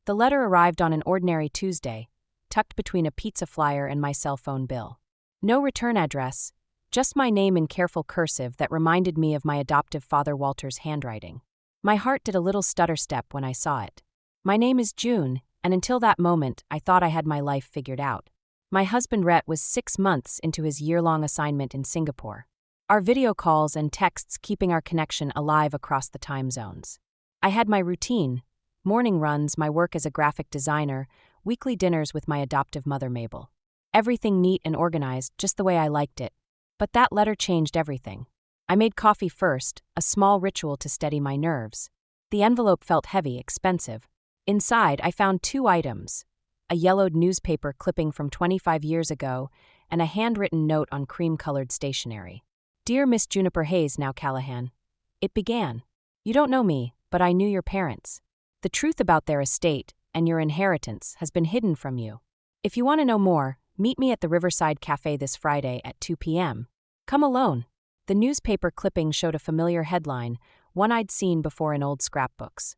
The letter arrived on an ordinary Tuesday, tucked between a pizza flyer and my cell phone bill. No return address, just my name in careful cursive that reminded me of my adoptive father Walter's handwriting. My heart did a little stutter step when I saw it. My name is June, and until that moment, I thought I had my life figured out. My husband Rhett was 6 months into his year-long assignment in Singapore. Our video calls and texts keeping our connection alive across the time zones. I had my routine, morning runs, my work as a graphic designer, weekly dinners with my adoptive mother Mabel. Everything neat and organized, just the way I liked it. But that letter changed everything. I made coffee first, a small ritual to steady my nerves. The envelope felt heavy, expensive. Inside, I found 2 items: a yellowed newspaper clipping from 25 years ago and a handwritten note on cream-colored stationery. Dear Miss Juniper Hayes, now Callahan. It began. You don't know me, but I knew your parents. The truth about their estate and your inheritance has been hidden from you. If you want to know more, meet me at the Riverside Cafe this Friday at 2 p.m. Come alone. The newspaper clipping showed a familiar headline, one I'd seen before in old scrapbooks.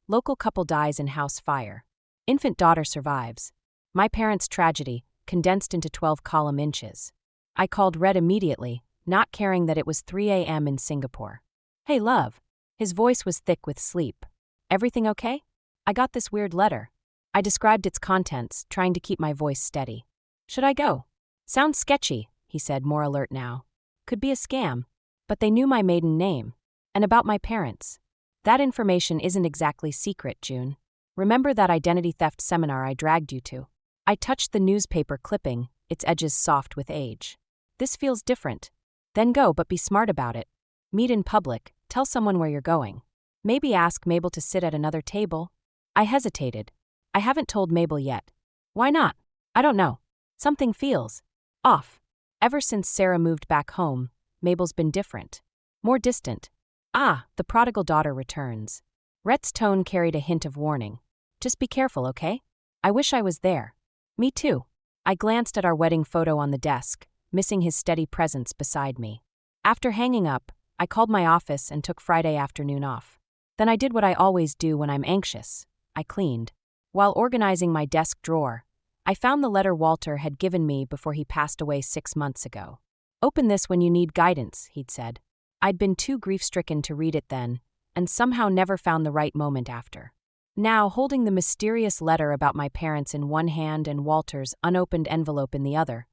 Local couple dies in house fire. Infant daughter survives. My parents' tragedy, condensed into 12 column inches. I called Red immediately, not caring that it was 3 a.m. in Singapore. Hey, love. His voice was thick with sleep. Everything okay? I got this weird letter. I described its contents, trying to keep my voice steady. Should I go? Sounds sketchy, he said, more alert now. Could be a scam. But they knew my maiden name. And about my parents. That information isn't exactly secret, June. Remember that identity theft seminar I dragged you to? I touched the newspaper clipping, its edges soft with age. This feels different. Then go, but be smart about it. Meet in public, tell someone where you're going. Maybe ask Mabel to sit at another table. I hesitated. I haven't told Mabel yet. Why not? I don't know. Something feels off. Ever since Sera moved back home, Mabel's been different. More distant. The prodigal daughter returns. Rhett's tone carried a hint of warning. Just be careful, okay? I wish I was there. Me too. I glanced at our wedding photo on the desk, missing his steady presence beside me. After hanging up, I called my office and took Friday afternoon off. Then I did what I always do when I'm anxious. I cleaned. While organizing my desk drawer, I found the letter Walter had given me before he passed away 6 months ago. Open this when you need guidance, he'd said. I'd been too grief-stricken to read it then, and somehow never found the right moment after. Now, holding the mysterious letter about my parents in one hand and Walter's unopened envelope in the other,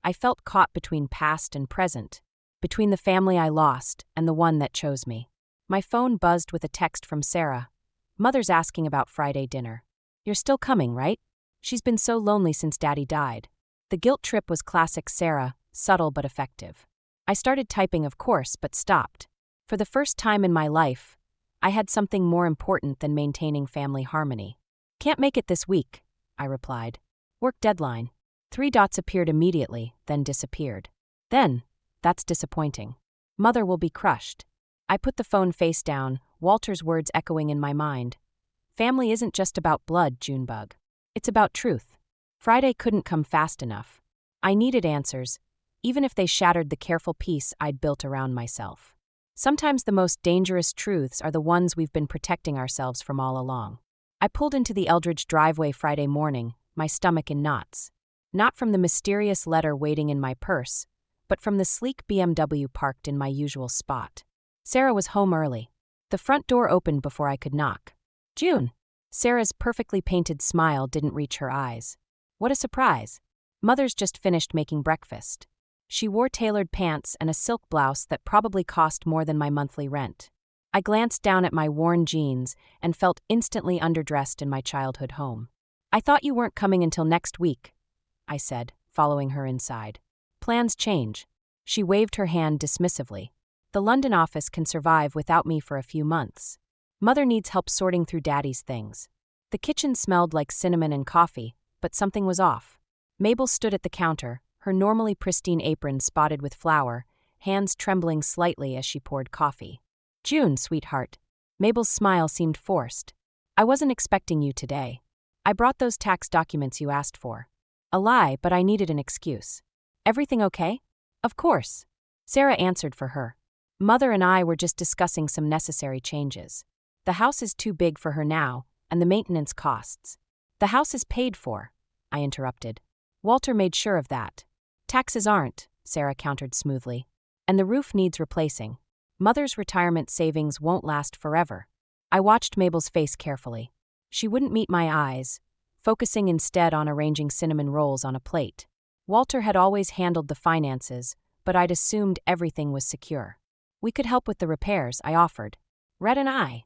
I felt caught between past and present, between the family I lost and the one that chose me. My phone buzzed with a text from Sera. Mother's asking about Friday dinner. You're still coming, right? She's been so lonely since Daddy died. The guilt trip was classic Sera, subtle but effective. I started typing, of course, but stopped. For the first time in my life, I had something more important than maintaining family harmony. Can't make it this week, I replied. Work deadline. 3 dots appeared immediately, then disappeared. Then, that's disappointing. Mother will be crushed. I put the phone face down, Walter's words echoing in my mind. Family isn't just about blood, Junebug. It's about truth. Friday couldn't come fast enough. I needed answers, even if they shattered the careful peace I'd built around myself. Sometimes the most dangerous truths are the ones we've been protecting ourselves from all along. I pulled into the Eldridge driveway Friday morning, my stomach in knots. Not from the mysterious letter waiting in my purse, but from the sleek BMW parked in my usual spot. Sera was home early. The front door opened before I could knock. June. Sera's perfectly painted smile didn't reach her eyes. What a surprise. Mother's just finished making breakfast. She wore tailored pants and a silk blouse that probably cost more than my monthly rent. I glanced down at my worn jeans and felt instantly underdressed in my childhood home. I thought you weren't coming until next week, I said, following her inside. Plans change. She waved her hand dismissively. The London office can survive without me for a few months. Mother needs help sorting through Daddy's things. The kitchen smelled like cinnamon and coffee, but something was off. Mabel stood at the counter, her normally pristine apron spotted with flour, hands trembling slightly as she poured coffee. June, sweetheart. Mabel's smile seemed forced. I wasn't expecting you today. I brought those tax documents you asked for. A lie, but I needed an excuse. Everything okay? Of course. Sera answered for her. Mother and I were just discussing some necessary changes. The house is too big for her now, and the maintenance costs. The house is paid for, I interrupted. Walter made sure of that. Taxes aren't, Sera countered smoothly. And the roof needs replacing. Mother's retirement savings won't last forever. I watched Mabel's face carefully. She wouldn't meet my eyes, focusing instead on arranging cinnamon rolls on a plate. Walter had always handled the finances, but I'd assumed everything was secure. We could help with the repairs, I offered. Red and I.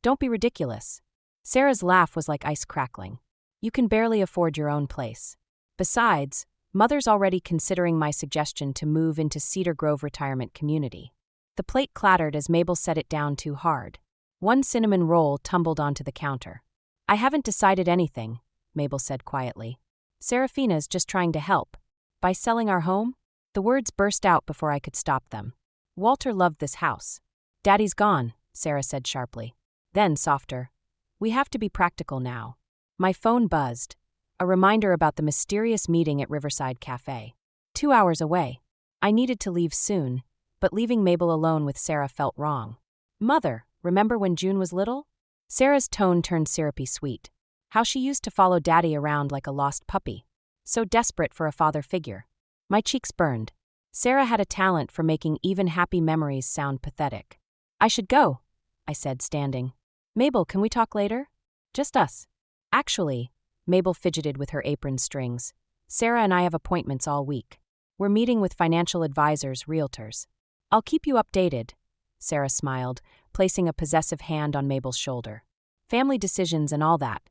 Don't be ridiculous. Sera's laugh was like ice crackling. You can barely afford your own place. Besides, Mother's already considering my suggestion to move into Cedar Grove Retirement Community. The plate clattered as Mabel set it down too hard. One cinnamon roll tumbled onto the counter. I haven't decided anything, Mabel said quietly. Serafina's just trying to help. By selling our home? The words burst out before I could stop them. Walter loved this house. Daddy's gone, Sera said sharply. Then, softer. We have to be practical now. My phone buzzed. A reminder about the mysterious meeting at Riverside Cafe. 2 hours away. I needed to leave soon, but leaving Mabel alone with Sera felt wrong. Mother, remember when June was little? Sera's tone turned syrupy sweet. How she used to follow Daddy around like a lost puppy. So desperate for a father figure. My cheeks burned. Sera had a talent for making even happy memories sound pathetic. I should go, I said, standing. Mabel, can we talk later? Just us. Actually, Mabel fidgeted with her apron strings. Sera and I have appointments all week. We're meeting with financial advisors, realtors. I'll keep you updated, Sera smiled, placing a possessive hand on Mabel's shoulder. Family decisions and all that.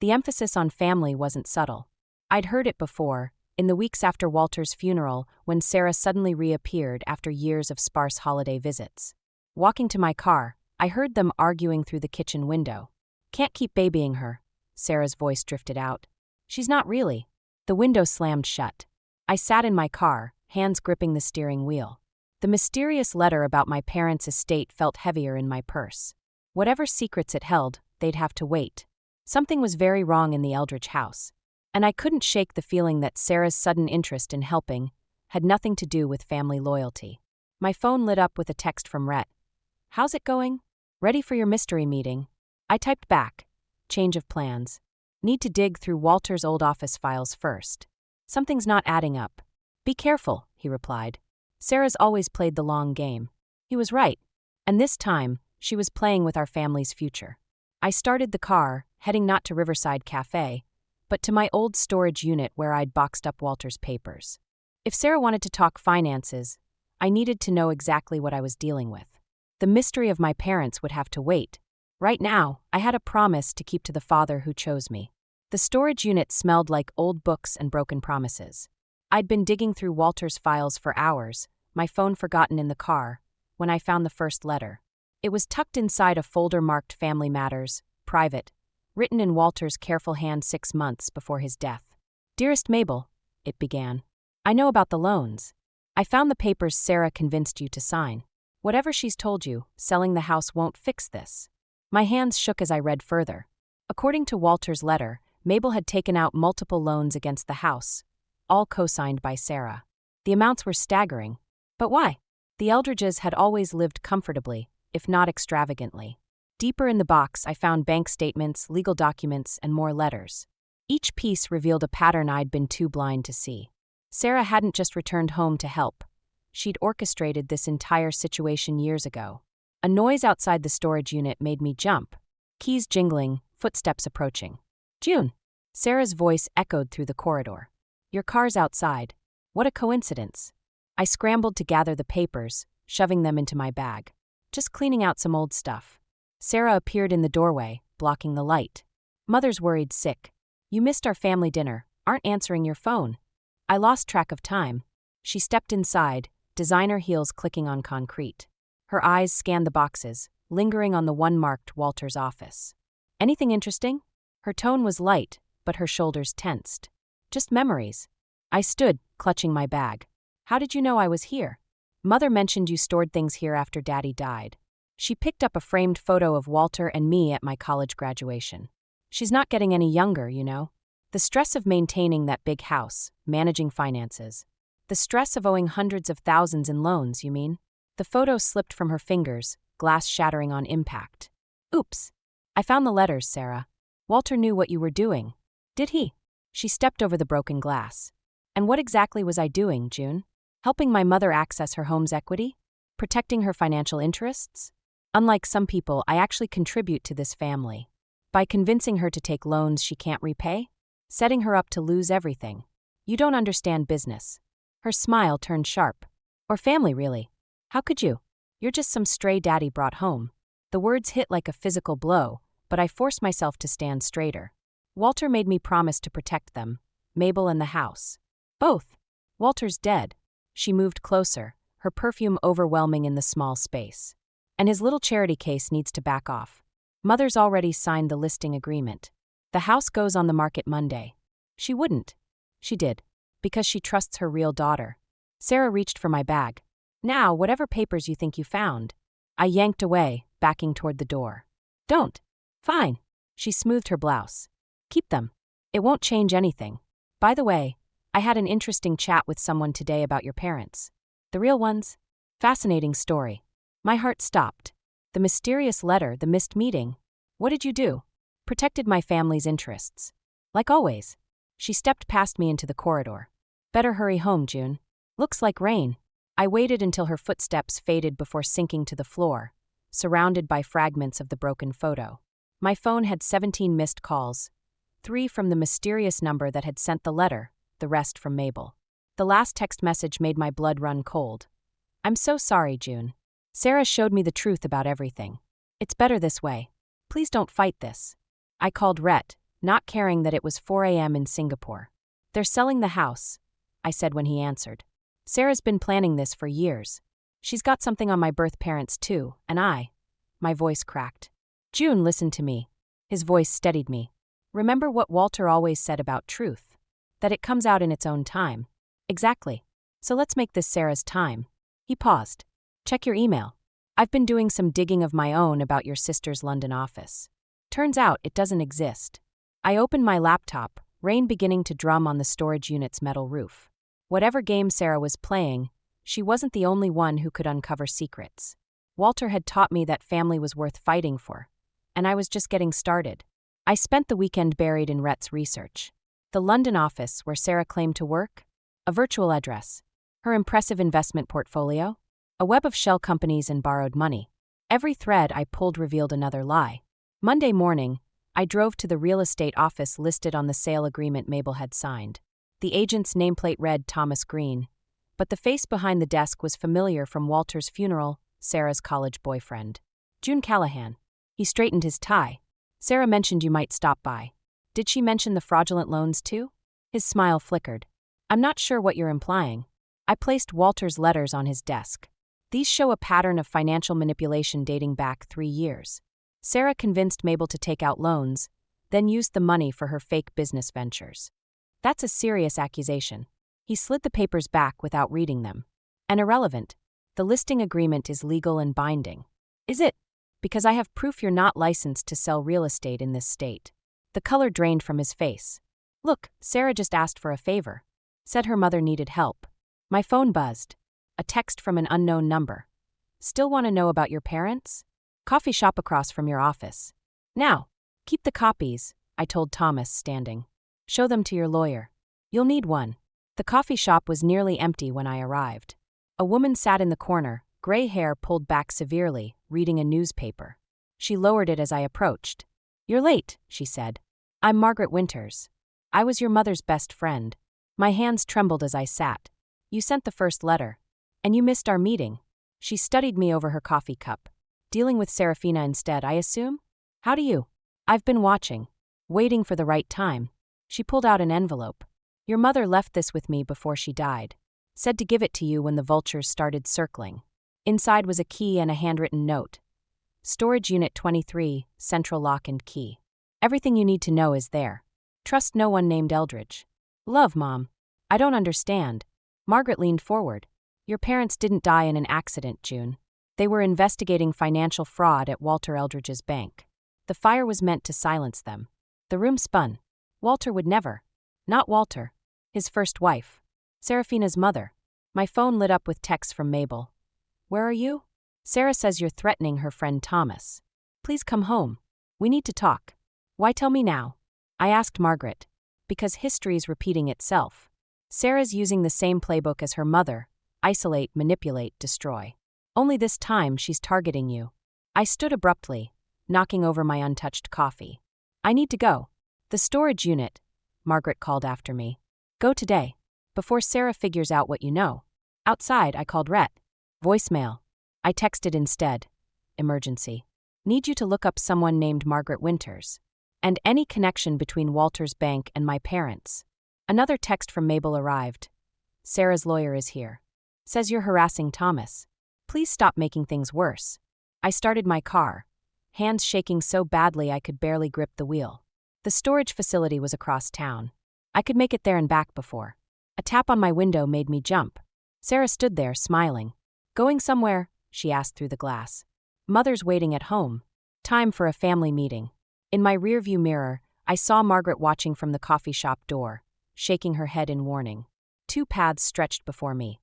The emphasis on family wasn't subtle. I'd heard it before, in the weeks after Walter's funeral, when Sera suddenly reappeared after years of sparse holiday visits. Walking to my car, I heard them arguing through the kitchen window. Can't keep babying her, Sera's voice drifted out. She's not really. The window slammed shut. I sat in my car, hands gripping the steering wheel. The mysterious letter about my parents' estate felt heavier in my purse. Whatever secrets it held, they'd have to wait. Something was very wrong in the Eldridge house. And I couldn't shake the feeling that Sera's sudden interest in helping had nothing to do with family loyalty. My phone lit up with a text from Rhett. How's it going? Ready for your mystery meeting? I typed back. Change of plans. Need to dig through Walter's old office files first. Something's not adding up. Be careful, he replied. Sera's always played the long game. He was right. And this time, she was playing with our family's future. I started the car, heading not to Riverside Cafe, but to my old storage unit where I'd boxed up Walter's papers. If Sera wanted to talk finances, I needed to know exactly what I was dealing with. The mystery of my parents would have to wait. Right now, I had a promise to keep to the father who chose me. The storage unit smelled like old books and broken promises. I'd been digging through Walter's files for hours, my phone forgotten in the car, when I found the first letter. It was tucked inside a folder marked Family Matters, Private, written in Walter's careful hand 6 months before his death. Dearest Mabel, it began. I know about the loans. I found the papers Sera convinced you to sign. Whatever she's told you, selling the house won't fix this. My hands shook as I read further. According to Walter's letter, Mabel had taken out multiple loans against the house, all co-signed by Sera. The amounts were staggering. But why? The Eldridges had always lived comfortably, if not extravagantly. Deeper in the box, I found bank statements, legal documents, and more letters. Each piece revealed a pattern I'd been too blind to see. Sera hadn't just returned home to help. She'd orchestrated this entire situation years ago. A noise outside the storage unit made me jump. Keys jingling, footsteps approaching. June. Sera's voice echoed through the corridor. Your car's outside. What a coincidence. I scrambled to gather the papers, shoving them into my bag. Just cleaning out some old stuff. Sera appeared in the doorway, blocking the light. Mother's worried sick. You missed our family dinner, aren't answering your phone. I lost track of time. She stepped inside, designer heels clicking on concrete. Her eyes scanned the boxes, lingering on the one marked Walter's office. Anything interesting? Her tone was light, but her shoulders tensed. Just memories. I stood, clutching my bag. How did you know I was here? Mother mentioned you stored things here after Daddy died. She picked up a framed photo of Walter and me at my college graduation. She's not getting any younger, you know. The stress of maintaining that big house, managing finances. The stress of owing hundreds of thousands in loans, you mean? The photo slipped from her fingers, glass shattering on impact. Oops. I found the letters, Sera. Walter knew what you were doing. Did he? She stepped over the broken glass. And what exactly was I doing, June? Helping my mother access her home's equity? Protecting her financial interests? Unlike some people, I actually contribute to this family. By convincing her to take loans she can't repay? Setting her up to lose everything. You don't understand business. Her smile turned sharp. Or family, really. How could you? You're just some stray daddy brought home. The words hit like a physical blow, but I forced myself to stand straighter. Walter made me promise to protect them, Mabel and the house. Both. Walter's dead. She moved closer, her perfume overwhelming in the small space. And his little charity case needs to back off. Mother's already signed the listing agreement. The house goes on the market Monday. She wouldn't. She did. Because she trusts her real daughter. Sera reached for my bag. Now, whatever papers you think you found. I yanked away, backing toward the door. Don't. Fine. She smoothed her blouse. Keep them. It won't change anything. By the way, I had an interesting chat with someone today about your parents. The real ones? Fascinating story. My heart stopped. The mysterious letter, the missed meeting. What did you do? Protected my family's interests. Like always. She stepped past me into the corridor. Better hurry home, June. Looks like rain. I waited until her footsteps faded before sinking to the floor, surrounded by fragments of the broken photo. My phone had 17 missed calls. 3 from the mysterious number that had sent the letter, the rest from Mabel. The last text message made my blood run cold. I'm so sorry, June. Sera showed me the truth about everything. It's better this way. Please don't fight this. I called Rhett, not caring that it was 4 a.m. in Singapore. They're selling the house, I said when he answered. Sera's been planning this for years. She's got something on my birth parents too, and my voice cracked. June, listen to me. His voice steadied me. Remember what Walter always said about truth? That it comes out in its own time. Exactly. So let's make this Sera's time. He paused. Check your email. I've been doing some digging of my own about your sister's London office. Turns out it doesn't exist. I opened my laptop, rain beginning to drum on the storage unit's metal roof. Whatever game Sera was playing, she wasn't the only one who could uncover secrets. Walter had taught me that family was worth fighting for, and I was just getting started. I spent the weekend buried in Rhett's research. The London office where Sera claimed to work? A virtual address. Her impressive investment portfolio? A web of shell companies and borrowed money. Every thread I pulled revealed another lie. Monday morning, I drove to the real estate office listed on the sale agreement Mabel had signed. The agent's nameplate read Thomas Green, but the face behind the desk was familiar from Walter's funeral, Sera's college boyfriend. June Callahan. He straightened his tie. Sera mentioned you might stop by. Did she mention the fraudulent loans too? His smile flickered. I'm not sure what you're implying. I placed Walter's letters on his desk. These show a pattern of financial manipulation dating back 3 years. Sera convinced Mabel to take out loans, then used the money for her fake business ventures. That's a serious accusation. He slid the papers back without reading them. And irrelevant. The listing agreement is legal and binding. Is it? Because I have proof you're not licensed to sell real estate in this state. The color drained from his face. Look, Sera just asked for a favor. Said her mother needed help. My phone buzzed. A text from an unknown number. Still want to know about your parents? Coffee shop across from your office. Now, keep the copies, I told Thomas, standing. Show them to your lawyer. You'll need one. The coffee shop was nearly empty when I arrived. A woman sat in the corner, gray hair pulled back severely, reading a newspaper. She lowered it as I approached. You're late, she said. I'm Margaret Winters. I was your mother's best friend. My hands trembled as I sat. You sent the first letter. And you missed our meeting. She studied me over her coffee cup. Dealing with Serafina instead, I assume? How do you? I've been watching. Waiting for the right time. She pulled out an envelope. Your mother left this with me before she died. Said to give it to you when the vultures started circling. Inside was a key and a handwritten note. Storage Unit 23, Central Lock and Key. Everything you need to know is there. Trust no one named Eldridge. Love, Mom. I don't understand. Margaret leaned forward. Your parents didn't die in an accident, June. They were investigating financial fraud at Walter Eldridge's bank. The fire was meant to silence them. The room spun. Walter would never. Not Walter. His first wife. Serafina's mother. My phone lit up with texts from Mabel. Where are you? Sera says you're threatening her friend Thomas. Please come home. We need to talk. Why tell me now? I asked Margaret. Because history's repeating itself. Sera's using the same playbook as her mother: isolate, manipulate, destroy. Only this time she's targeting you. I stood abruptly, knocking over my untouched coffee. I need to go. The storage unit, Margaret called after me. Go today, before Sera figures out what you know. Outside, I called Rhett. Voicemail. I texted instead. Emergency. Need you to look up someone named Margaret Winters. And any connection between Walter's bank and my parents. Another text from Mabel arrived. Sera's lawyer is here. Says you're harassing Thomas. Please stop making things worse. I started my car, hands shaking so badly I could barely grip the wheel. The storage facility was across town. I could make it there and back before. A tap on my window made me jump. Sera stood there, smiling. Going somewhere? She asked through the glass. Mother's waiting at home. Time for a family meeting. In my rearview mirror, I saw Margaret watching from the coffee shop door, shaking her head in warning. Two paths stretched before me.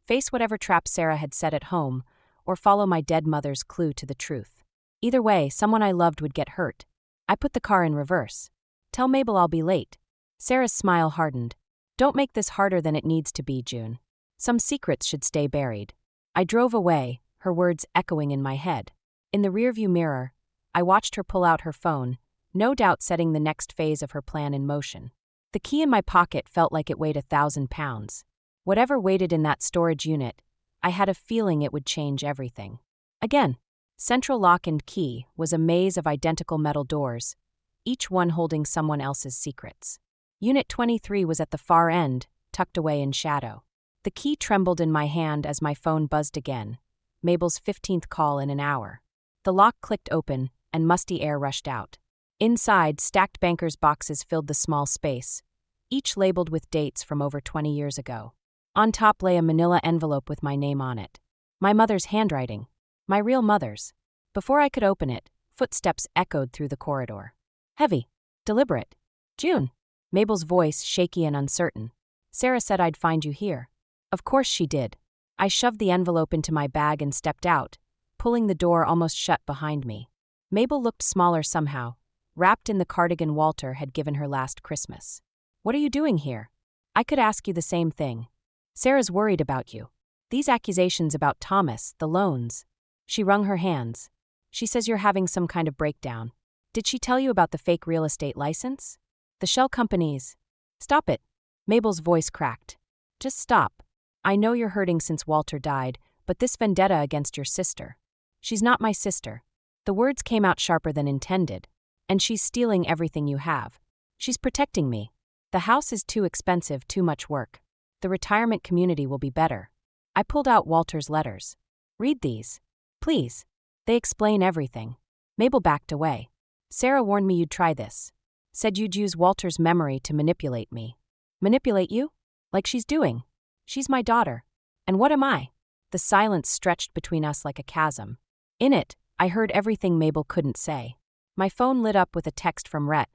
Face whatever trap Sera had set at home, or follow my dead mother's clue to the truth. Either way, someone I loved would get hurt. I put the car in reverse. Tell Mabel I'll be late. Sera's smile hardened. Don't make this harder than it needs to be, June. Some secrets should stay buried. I drove away, her words echoing in my head. In the rearview mirror, I watched her pull out her phone, no doubt setting the next phase of her plan in motion. The key in my pocket felt like it weighed 1,000 pounds. Whatever waited in that storage unit, I had a feeling it would change everything. Again, central lock and key was a maze of identical metal doors, each one holding someone else's secrets. Unit 23 was at the far end, tucked away in shadow. The key trembled in my hand as my phone buzzed again. Mabel's 15th call in an hour. The lock clicked open, and musty air rushed out. Inside, stacked bankers' boxes filled the small space, each labeled with dates from over 20 years ago. On top lay a manila envelope with my name on it. My mother's handwriting. My real mother's. Before I could open it, footsteps echoed through the corridor. Heavy. Deliberate. June. Mabel's voice, shaky and uncertain. Sera said I'd find you here. Of course she did. I shoved the envelope into my bag and stepped out, pulling the door almost shut behind me. Mabel looked smaller somehow, wrapped in the cardigan Walter had given her last Christmas. What are you doing here? I could ask you the same thing. Sera's worried about you. These accusations about Thomas, the loans. She wrung her hands. She says you're having some kind of breakdown. Did she tell you about the fake real estate license? The shell companies. Stop it. Mabel's voice cracked. Just stop. I know you're hurting since Walter died, but this vendetta against your sister. She's not my sister. The words came out sharper than intended. And she's stealing everything you have. She's protecting me. The house is too expensive, too much work. The retirement community will be better. I pulled out Walter's letters. Read these. Please. They explain everything. Mabel backed away. Sera warned me you'd try this. Said you'd use Walter's memory to manipulate me. Manipulate you? Like she's doing. She's my daughter. And what am I? The silence stretched between us like a chasm. In it, I heard everything Mabel couldn't say. My phone lit up with a text from Rhett.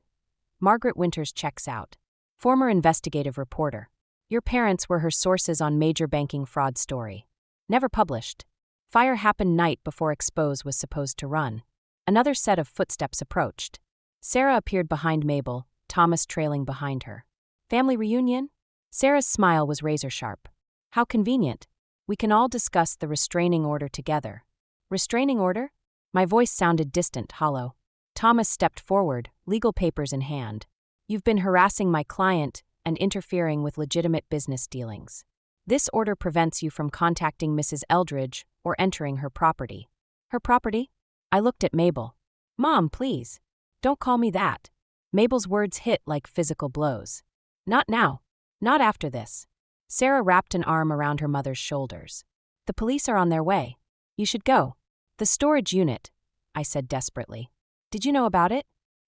Margaret Winters checks out. Former investigative reporter. Your parents were her sources on major banking fraud story. Never published. Fire happened night before Expose was supposed to run. Another set of footsteps approached. Sera appeared behind Mabel, Thomas trailing behind her. Family reunion? Sera's smile was razor-sharp. How convenient. We can all discuss the restraining order together. Restraining order? My voice sounded distant, hollow. Thomas stepped forward, legal papers in hand. You've been harassing my client and interfering with legitimate business dealings. This order prevents you from contacting Mrs. Eldridge or entering her property. Her property? I looked at Mabel. Mom, please. Don't call me that. Mabel's words hit like physical blows. Not now. Not after this. Sera wrapped an arm around her mother's shoulders. The police are on their way. You should go. The storage unit, I said desperately. Did you know about it?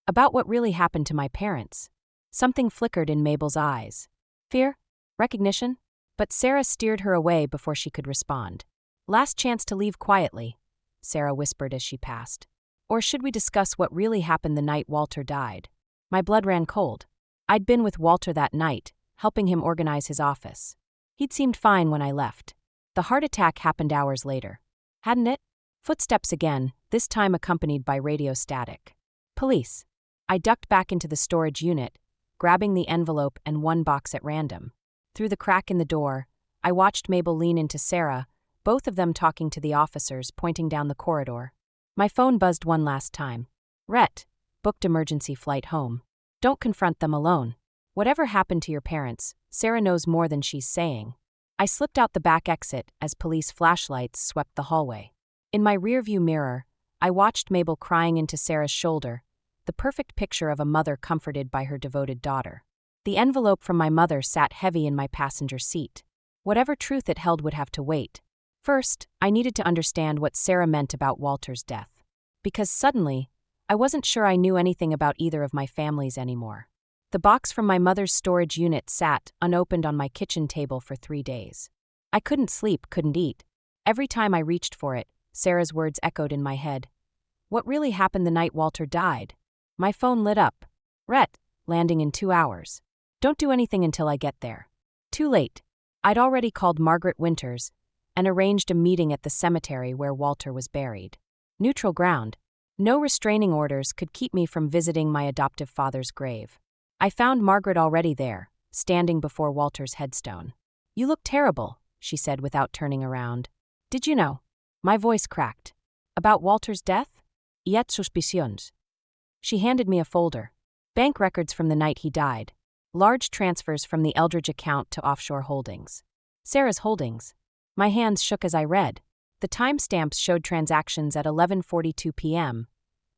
About what really happened to my parents. Something flickered in Mabel's eyes. Fear? Recognition? But Sera steered her away before she could respond. Last chance to leave quietly, Sera whispered as she passed. Or should we discuss what really happened the night Walter died? My blood ran cold. I'd been with Walter that night, helping him organize his office. He'd seemed fine when I left. The heart attack happened hours later. Hadn't it? Footsteps again, this time accompanied by radio static. Police. I ducked back into the storage unit, grabbing the envelope and one box at random. Through the crack in the door, I watched Mabel lean into Sera, both of them talking to the officers pointing down the corridor. My phone buzzed one last time. Rhett, booked emergency flight home. Don't confront them alone. Whatever happened to your parents, Sera knows more than she's saying. I slipped out the back exit as police flashlights swept the hallway. In my rearview mirror, I watched Mabel crying into Sera's shoulder, the perfect picture of a mother comforted by her devoted daughter. The envelope from my mother sat heavy in my passenger seat. Whatever truth it held would have to wait. First, I needed to understand what Sera meant about Walter's death. Because suddenly, I wasn't sure I knew anything about either of my families anymore. The box from my mother's storage unit sat unopened on my kitchen table for 3 days. I couldn't sleep, couldn't eat. Every time I reached for it, Sera's words echoed in my head. What really happened the night Walter died? My phone lit up. Rhett, landing in 2 hours. Don't do anything until I get there. Too late. I'd already called Margaret Winters and arranged a meeting at the cemetery where Walter was buried. Neutral ground. No restraining orders could keep me from visiting my adoptive father's grave. I found Margaret already there, standing before Walter's headstone. You look terrible, she said without turning around. Did you know? My voice cracked. About Walter's death? Yet suspicions. She handed me a folder. Bank records from the night he died. Large transfers from the Eldridge account to offshore holdings. Sera's holdings. My hands shook as I read. The timestamps showed transactions at 11:42 p.m.,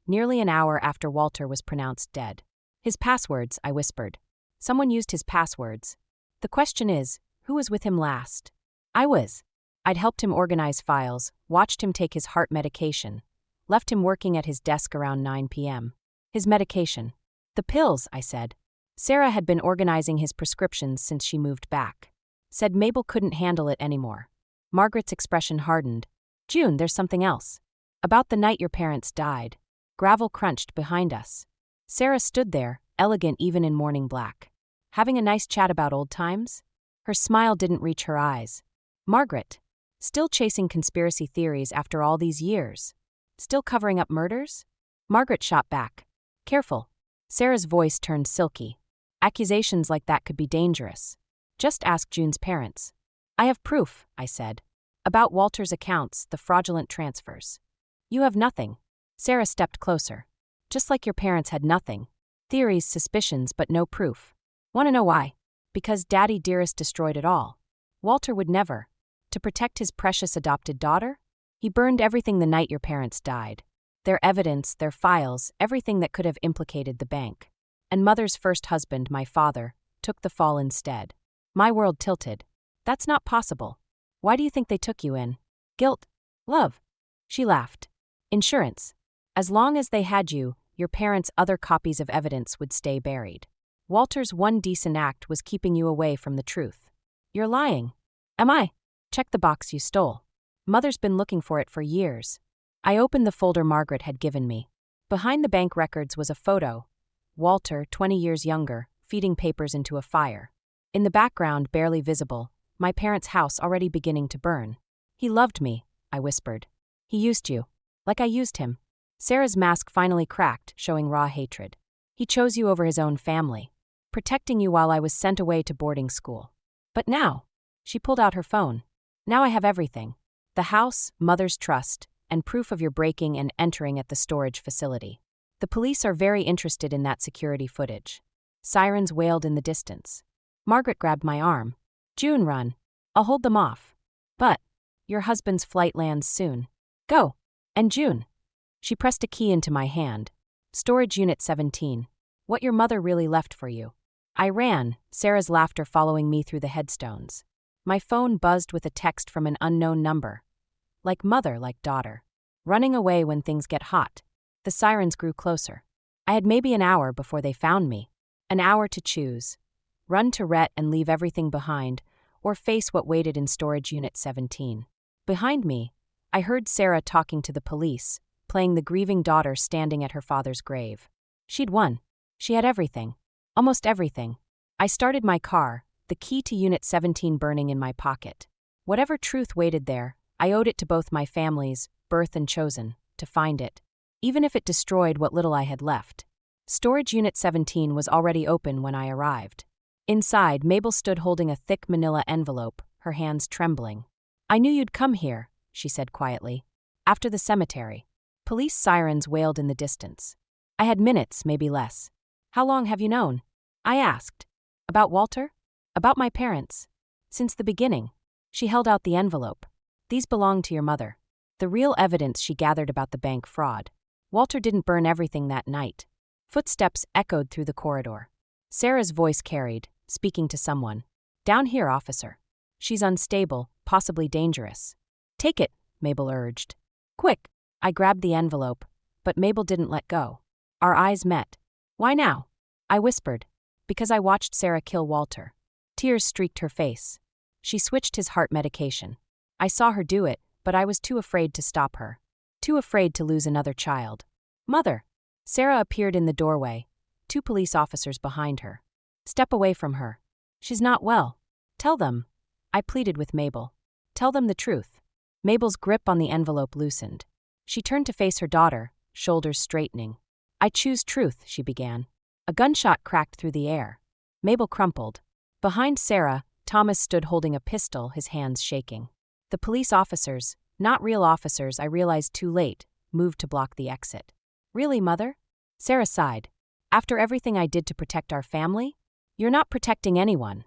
nearly an hour after Walter was pronounced dead. His passwords, I whispered. Someone used his passwords. The question is, who was with him last? I was. I'd helped him organize files, watched him take his heart medication, left him working at his desk around 9 p.m. His medication. The pills, I said. Sera had been organizing his prescriptions since she moved back. Said Mabel couldn't handle it anymore. Margaret's expression hardened. June, there's something else. About the night your parents died. Gravel crunched behind us. Sera stood there, elegant even in morning black. Having a nice chat about old times? Her smile didn't reach her eyes. Margaret. Still chasing conspiracy theories after all these years? Still covering up murders? Margaret shot back. Careful. Sera's voice turned silky. Accusations like that could be dangerous. Just ask June's parents. I have proof, I said. About Walter's accounts, the fraudulent transfers. You have nothing. Sera stepped closer. Just like your parents had nothing. Theories, suspicions, but no proof. Want to know why? Because Daddy Dearest destroyed it all. Walter would never. To protect his precious adopted daughter? He burned everything the night your parents died. Their evidence, their files, everything that could have implicated the bank. And Mother's first husband, my father, took the fall instead. My world tilted. That's not possible. Why do you think they took you in? Guilt? Love? She laughed. Insurance. As long as they had you, your parents' other copies of evidence would stay buried. Walter's one decent act was keeping you away from the truth. You're lying. Am I? Check the box you stole. Mother's been looking for it for years. I opened the folder Margaret had given me. Behind the bank records was a photo. Walter, 20 years younger, feeding papers into a fire. In the background, barely visible, my parents' house already beginning to burn. He loved me, I whispered. He used you. Like I used him. Sera's mask finally cracked, showing raw hatred. He chose you over his own family, protecting you while I was sent away to boarding school. But now, she pulled out her phone. Now I have everything. The house, Mother's trust, and proof of your breaking and entering at the storage facility. The police are very interested in that security footage. Sirens wailed in the distance. Margaret grabbed my arm. June, run. I'll hold them off. But, your husband's flight lands soon. Go. And June. She pressed a key into my hand. Storage Unit 17. What your mother really left for you. I ran, Sera's laughter following me through the headstones. My phone buzzed with a text from an unknown number. Like mother, like daughter. Running away when things get hot. The sirens grew closer. I had maybe an hour before they found me. An hour to choose. Run to Rhett and leave everything behind, or face what waited in Storage Unit 17. Behind me, I heard Sera talking to the police, playing the grieving daughter standing at her father's grave. She'd won. She had everything. Almost everything. I started my car, the key to Unit 17 burning in my pocket. Whatever truth waited there, I owed it to both my families, birth and chosen, to find it. Even if it destroyed what little I had left. Storage Unit 17 was already open when I arrived. Inside, Mabel stood holding a thick manila envelope, her hands trembling. "I knew you'd come here," she said quietly. "After the cemetery." Police sirens wailed in the distance. I had minutes, maybe less. "How long have you known?" I asked. "About Walter? About my parents. Since the beginning." She held out the envelope. "These belong to your mother. The real evidence she gathered about the bank fraud. Walter didn't burn everything that night." Footsteps echoed through the corridor. Sera's voice carried, speaking to someone. "Down here, officer. She's unstable, possibly dangerous." "Take it," Mabel urged. "Quick." I grabbed the envelope, but Mabel didn't let go. Our eyes met. "Why now?" I whispered. "Because I watched Sera kill Walter." Tears streaked her face. She switched his heart medication. I saw her do it, but I was too afraid to stop her. Too afraid to lose another child. "Mother." Sera appeared in the doorway, 2 police officers behind her. "Step away from her. She's not well. Tell them." I pleaded with Mabel. "Tell them the truth." Mabel's grip on the envelope loosened. She turned to face her daughter, shoulders straightening. "I choose truth," she began. A gunshot cracked through the air. Mabel crumpled. Behind Sera, Thomas stood holding a pistol, his hands shaking. The police officers, not real officers, I realized too late, moved to block the exit. "Really, Mother?" Sera sighed. "After everything I did to protect our family? You're not protecting anyone,"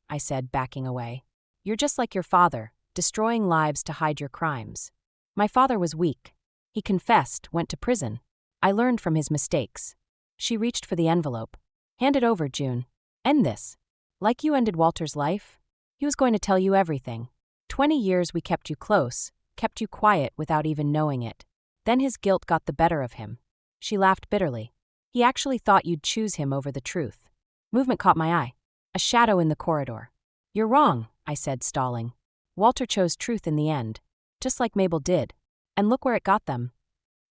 I said, backing away. "You're just like your father, destroying lives to hide your crimes." My father was weak. He confessed, went to prison. I learned from his mistakes. She reached for the envelope. "Hand it over, June. End this. Like you ended Walter's life. He was going to tell you everything. 20 years we kept you close, kept you quiet without even knowing it. Then his guilt got the better of him." She laughed bitterly. "He actually thought you'd choose him over the truth." Movement caught my eye. A shadow in the corridor. "You're wrong," I said, stalling. "Walter chose truth in the end, just like Mabel did. And look where it got them."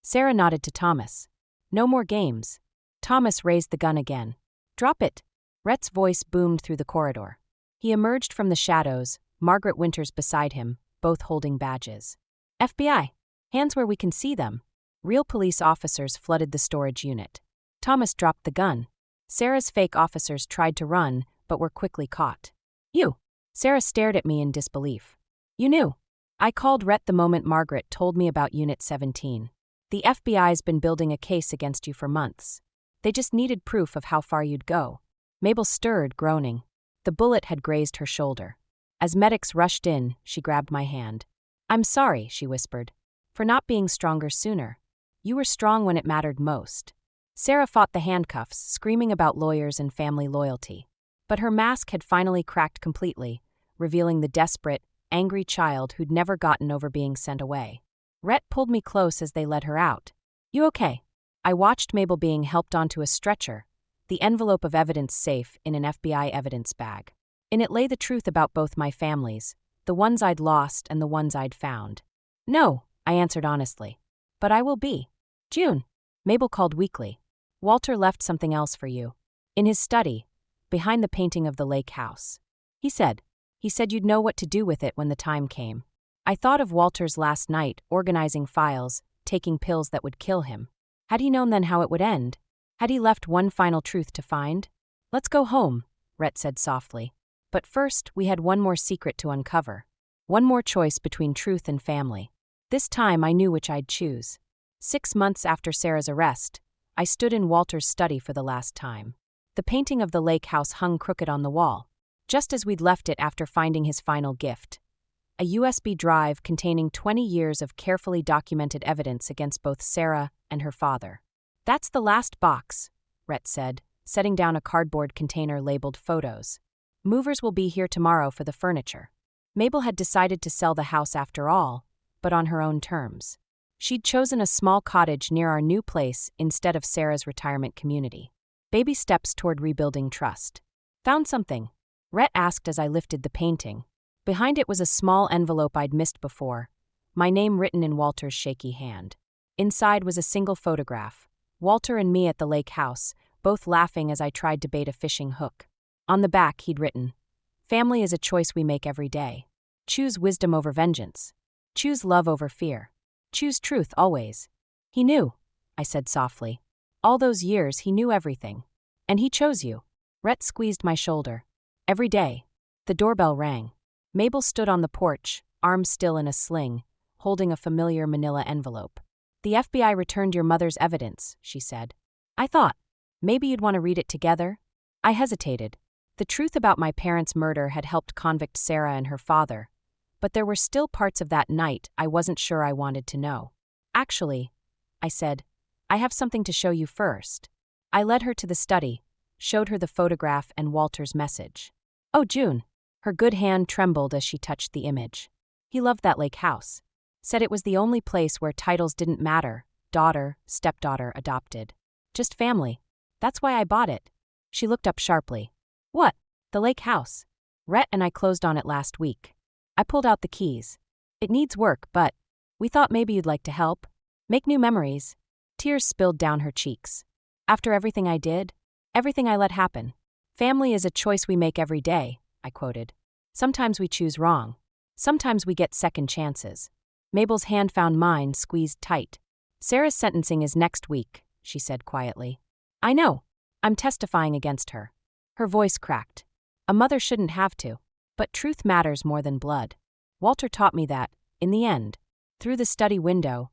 Sera nodded to Thomas. "No more games." Thomas raised the gun again. "Drop it." Rhett's voice boomed through the corridor. He emerged from the shadows, Margaret Winters beside him, both holding badges. "FBI. Hands where we can see them." Real police officers flooded the storage unit. Thomas dropped the gun. Sera's fake officers tried to run, but were quickly caught. "You." Sera stared at me in disbelief. "You knew." "I called Rhett the moment Margaret told me about Unit 17. The FBI's been building a case against you for months. They just needed proof of how far you'd go." Mabel stirred, groaning. The bullet had grazed her shoulder. As medics rushed in, she grabbed my hand. "I'm sorry," she whispered, "for not being stronger sooner. You were strong when it mattered most." Sera fought the handcuffs, screaming about lawyers and family loyalty. But her mask had finally cracked completely, revealing the desperate, angry child who'd never gotten over being sent away. Rhett pulled me close as they led her out. "You okay?" I watched Mabel being helped onto a stretcher, the envelope of evidence safe in an FBI evidence bag. In it lay the truth about both my families, the ones I'd lost and the ones I'd found. "No," I answered honestly. "But I will be." "June," Mabel called weakly. "Walter left something else for you. In his study, behind the painting of the lake house. He said you'd know what to do with it when the time came." I thought of Walter's last night, organizing files, taking pills that would kill him. Had he known then how it would end? Had he left one final truth to find? "Let's go home," Rhett said softly. "But first, we had one more secret to uncover. One more choice between truth and family. This time I knew which I'd choose." 6 months after Sera's arrest, I stood in Walter's study for the last time. The painting of the lake house hung crooked on the wall, just as we'd left it after finding his final gift. A USB drive containing 20 years of carefully documented evidence against both Sera and her father. "That's the last box," Rhett said, setting down a cardboard container labeled photos. "Movers will be here tomorrow for the furniture." Mabel had decided to sell the house after all, but on her own terms. She'd chosen a small cottage near our new place instead of Sera's retirement community. Baby steps toward rebuilding trust. "Found something?" Rhett asked as I lifted the painting. Behind it was a small envelope I'd missed before, my name written in Walter's shaky hand. Inside was a single photograph, Walter and me at the lake house, both laughing as I tried to bait a fishing hook. On the back, he'd written, "Family is a choice we make every day. Choose wisdom over vengeance. Choose love over fear. Choose truth always." "He knew," I said softly. All those years he knew everything. And he chose you. Rhett squeezed my shoulder. Every day. The doorbell rang. Mabel stood on the porch, arms still in a sling, holding a familiar manila envelope. The FBI returned your mother's evidence, she said. I thought, maybe you'd want to read it together? I hesitated. The truth about my parents' murder had helped convict Sera and her father, but there were still parts of that night I wasn't sure I wanted to know. Actually, I said, I have something to show you first. I led her to the study, showed her the photograph and Walter's message. Oh, June. Her good hand trembled as she touched the image. He loved that lake house. Said it was the only place where titles didn't matter, daughter, stepdaughter, adopted. Just family. That's why I bought it. She looked up sharply. What? The lake house. Rhett and I closed on it last week. I pulled out the keys. It needs work, but we thought maybe you'd like to help. Make new memories. Tears spilled down her cheeks. After everything I did, everything I let happen. Family is a choice we make every day, I quoted. Sometimes we choose wrong. Sometimes we get second chances. Mabel's hand found mine, squeezed tight. Sera's sentencing is next week, she said quietly. I know. I'm testifying against her. Her voice cracked. A mother shouldn't have to. But truth matters more than blood. Walter taught me that, in the end. Through the study window,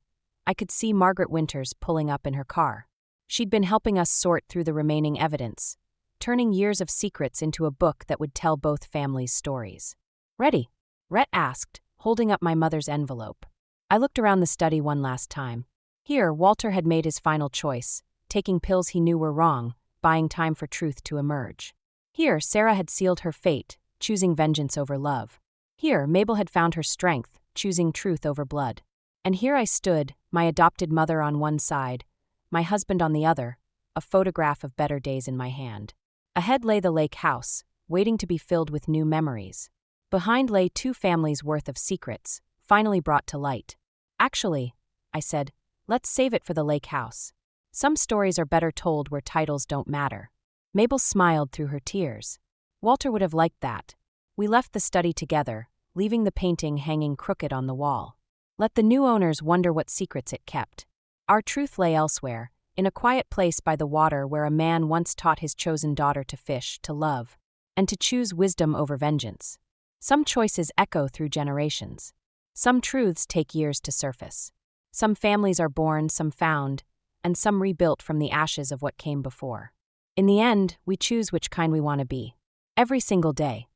I could see Margaret Winters pulling up in her car. She'd been helping us sort through the remaining evidence, turning years of secrets into a book that would tell both families' stories. Ready? Rhett asked, holding up my mother's envelope. I looked around the study one last time. Here, Walter had made his final choice, taking pills he knew were wrong, buying time for truth to emerge. Here, Sera had sealed her fate, choosing vengeance over love. Here, Mabel had found her strength, choosing truth over blood. And here I stood, my adopted mother on one side, my husband on the other, a photograph of better days in my hand. Ahead lay the lake house, waiting to be filled with new memories. Behind lay 2 families' worth of secrets, finally brought to light. Actually, I said, let's save it for the lake house. Some stories are better told where titles don't matter. Mabel smiled through her tears. Walter would have liked that. We left the study together, leaving the painting hanging crooked on the wall. Let the new owners wonder what secrets it kept. Our truth lay elsewhere, in a quiet place by the water where a man once taught his chosen daughter to fish, to love, and to choose wisdom over vengeance. Some choices echo through generations. Some truths take years to surface. Some families are born, some found, and some rebuilt from the ashes of what came before. In the end, we choose which kind we want to be. Every single day.